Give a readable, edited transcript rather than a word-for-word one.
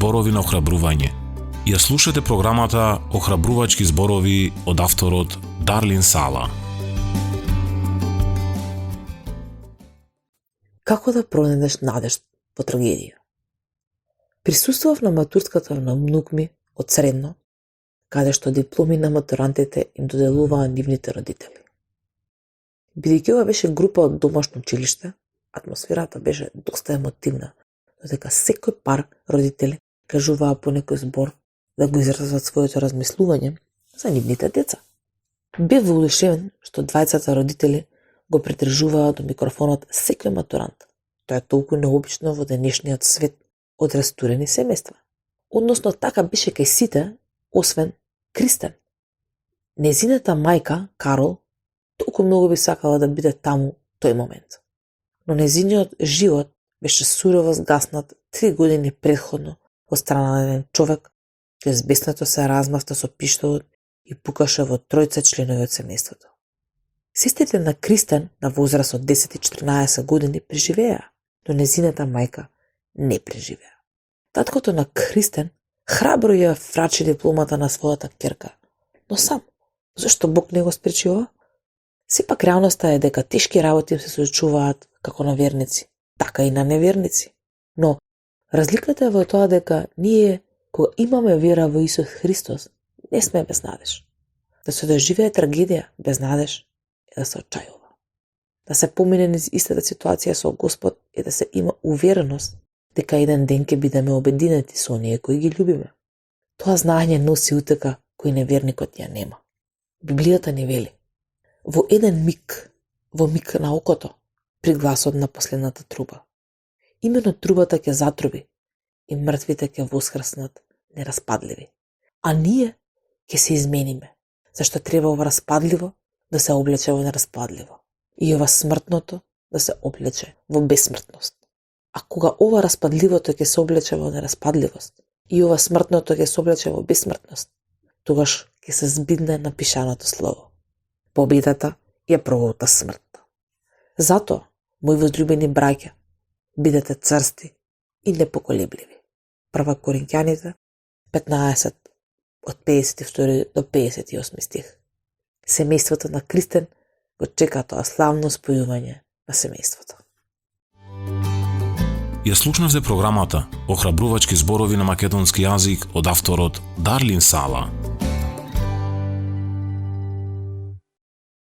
зборови на охрабрување. Ја слушате програмата Охрабрувачки зборови од авторот Дарлин Сала. Како да пронедеш надеж во трагедија? Присуствував на матурската на внук ми од средно, каде што дипломи на матурантите им доделуваа нивните родители. Бидејќи ова беше група од домашно училиште, атмосферата беше доста емотивна, додека секој пар родители кажуваа по некој збор да го изразат своето размислување за нивните деца. Бев воодушевен што двајцата родители го придржуваа до микрофонот секој матурант. Тоа е толку необично во денешниот свет од растурени семејства. Односно така беше кај сите, освен Кристен. Незината мајка, Карол, толку многу би сакала да биде таму тој момент. Но незиниот живот беше сурово згаснат 3 години претходно од страна на еден човек кој безбеснато се размафта со пиштолот и пукаше во 3 членови од семејството. Сестрите на Кристен на возраст од 10 и 14 години преживеа, но незината мајка не преживеа. Таткото на Кристен храбро ја врачи дипломата на својата ќерка, но сам, зашто Бог не го спречи ова? Сепак реалноста е дека тешки работи се случуваат како на верници, така и на неверници. Но разликата е во тоа дека ние, кога имаме вера во Исус Христос, не сме без надеж. Да се доживее трагедија без надеж е да се отчајува. Да се помине низ истата ситуација со Господ е да се има увереност дека еден ден ќе бидеме обединети со оние кои ги љубиме. Тоа знаење носи утека кој неверникот ја нема. Библијата ни вели: во еден миг, во миг на окото, при гласот на последната труба. Именно трубата ќе затруби и мртвите ќе воскреснат нераспадливи. А ние ќе се измениме, зашто треба ова распадливо да се облече во нераспадливо и ова смртното да се облече во бесмртност. А кога ова распадливото ќе се облече во нераспадливост и ова смртното ќе се облече во бесмртност, тогаш ќе се збидне напишаното слово: победата ја проголта смртта. Затоа, мои возлюбени браќа, бидете црсти и непоколебливи. 1 Коринќаните 15 од 52 до 58 стих. Семејството на Кристен го чека тоа славно спојување на семејството. Ја слушнавте програмата Охрабрувачки зборови на македонски јазик од авторот Дарлин Сала.